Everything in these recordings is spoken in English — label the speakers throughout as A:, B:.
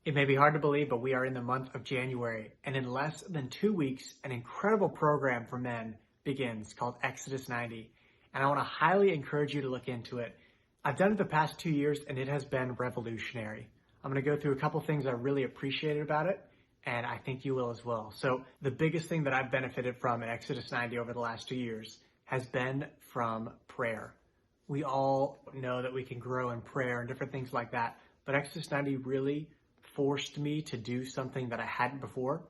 A: It may be hard to believe, but we are in the month of January, and in less than 2 weeks, an incredible program for men begins called Exodus 90, and I want to highly encourage you to look into it. I've done it the past 2 years, and it has been revolutionary. I'm going to go through a couple things I really appreciated about it, and I think you will as well. So the biggest thing that I've benefited from in Exodus 90 over the last 2 years has been from prayer. We all know that we can grow in prayer and different things like that, but Exodus 90 really forced me to do something that I hadn't before,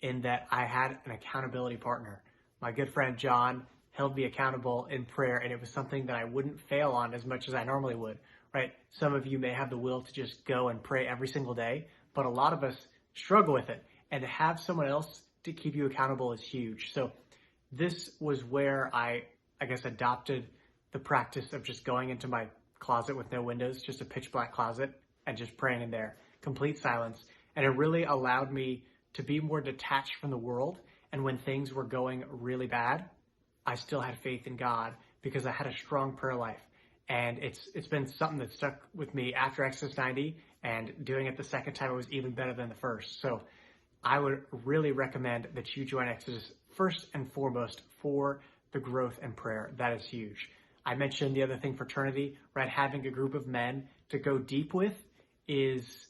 A: in that I had an accountability partner. My good friend John held me accountable in prayer, and it was something that I wouldn't fail on as much as I normally would, right? Some of you may have the will to just go and pray every single day, but a lot of us struggle with it, and to have someone else to keep you accountable is huge. So this was where I guess adopted the practice of just going into my closet with no windows, just a pitch black closet, and just praying in there, complete silence. And it really allowed me to be more detached from the world. And when things were going really bad, I still had faith in God because I had a strong prayer life. And it's been something that stuck with me after Exodus 90, and doing it the second time, it was even better than the first. So I would really recommend that you join Exodus first and foremost for the growth and prayer. That is huge. I mentioned the other thing, fraternity, right? Having a group of men to go deep with is,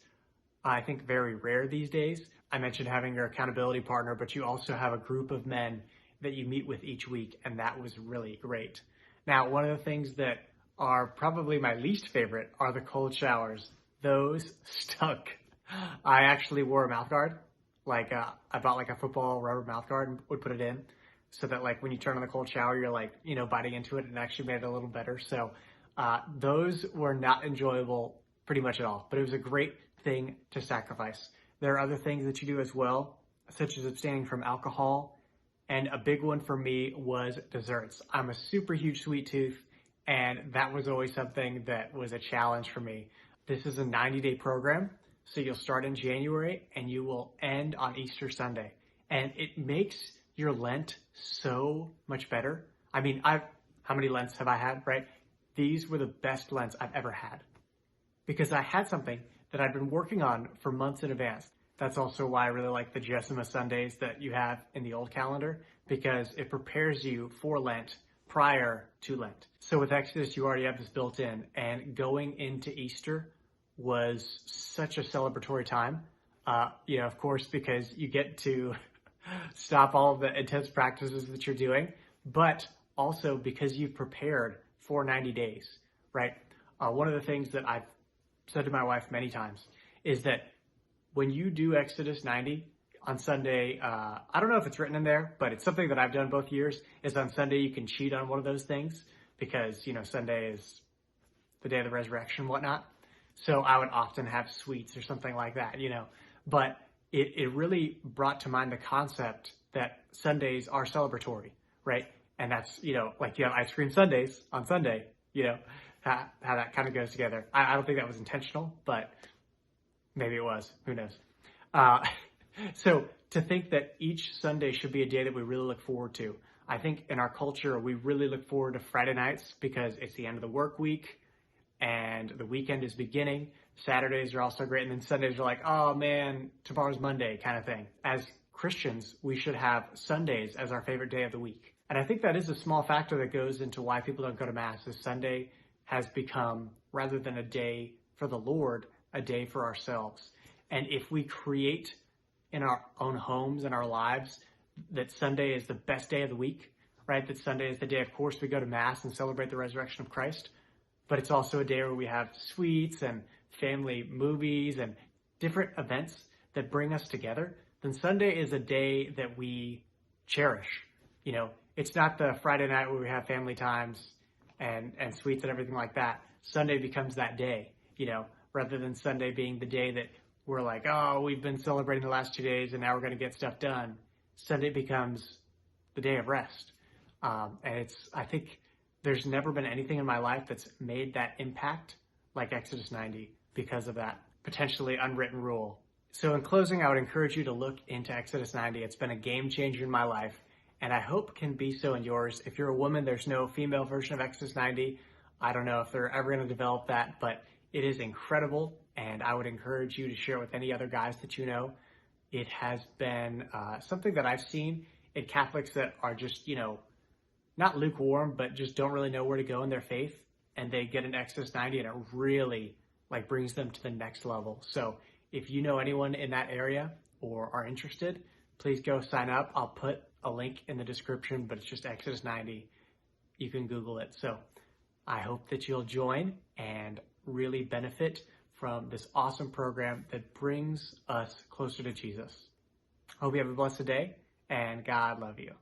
A: I think, very rare these days. I mentioned having your accountability partner, but you also have a group of men that you meet with each week, and that was really great. Now, one of the things that are probably my least favorite are the cold showers. Those stunk. I actually wore a mouth guard. I bought like a football rubber mouth guard and would put it in so that like when you turn on the cold shower, you're like, biting into it, and it actually made it a little better. So those were not enjoyable pretty much at all, but it was a great thing to sacrifice. There are other things that you do as well, such as abstaining from alcohol. And a big one for me was desserts. I'm a super huge sweet tooth, and that was always something that was a challenge for me. This is a 90-day program, so you'll start in January and you will end on Easter Sunday. And it makes your Lent so much better. I mean, how many Lents have I had, right? These were the best Lents I've ever had, because I had something that I'd been working on for months in advance. That's also why I really like the Jessima Sundays that you have in the old calendar, because it prepares you for Lent prior to Lent. So with Exodus, you already have this built in, and going into Easter was such a celebratory time. Of course, because you get to stop all of the intense practices that you're doing, but also because you've prepared for 90 days, right? One of the things that I've said to my wife many times is that when you do Exodus 90 on Sunday, I don't know if it's written in there, but it's something that I've done both years, is on Sunday you can cheat on one of those things because, Sunday is the day of the resurrection and whatnot. So I would often have sweets or something like that, but it really brought to mind the concept that Sundays are celebratory, right? And that's, like you have ice cream Sundays on Sunday, how that kind of goes together. I don't think that was intentional, but maybe it was. Who knows? So to think that each Sunday should be a day that we really look forward to. I think in our culture, we really look forward to Friday nights because it's the end of the work week and the weekend is beginning. Saturdays are also great. And then Sundays are like, oh man, tomorrow's Monday kind of thing. As Christians, we should have Sundays as our favorite day of the week. And I think that is a small factor that goes into why people don't go to Mass, is Sunday has become, rather than a day for the Lord, a day for ourselves. And if we create in our own homes and our lives that Sunday is the best day of the week, right? That Sunday is the day, of course, we go to Mass and celebrate the resurrection of Christ, but it's also a day where we have sweets and family movies and different events that bring us together, then Sunday is a day that we cherish. It's not the Friday night where we have family times and sweets and everything like that. Sunday becomes that day, rather than Sunday being the day that we're like, oh, we've been celebrating the last 2 days and now we're going to get stuff done. Sunday becomes the day of rest. And I think there's never been anything in my life that's made that impact like Exodus 90 because of that potentially unwritten rule. So in closing, I would encourage you to look into Exodus 90. It's been a game changer in my life, and I hope can be so in yours. If you're a woman, there's no female version of Exodus 90. I don't know if they're ever going to develop that, but it is incredible. and I would encourage you to share it with any other guys that you know. It has been something that I've seen in Catholics that are just, not lukewarm, but just don't really know where to go in their faith. And they get an Exodus 90 and it really brings them to the next level. So if you know anyone in that area or are interested, please go sign up. I'll put a link in the description, but it's just Exodus 90. You can Google it. So I hope that you'll join and really benefit from this awesome program that brings us closer to Jesus. I hope you have a blessed day, and God love you.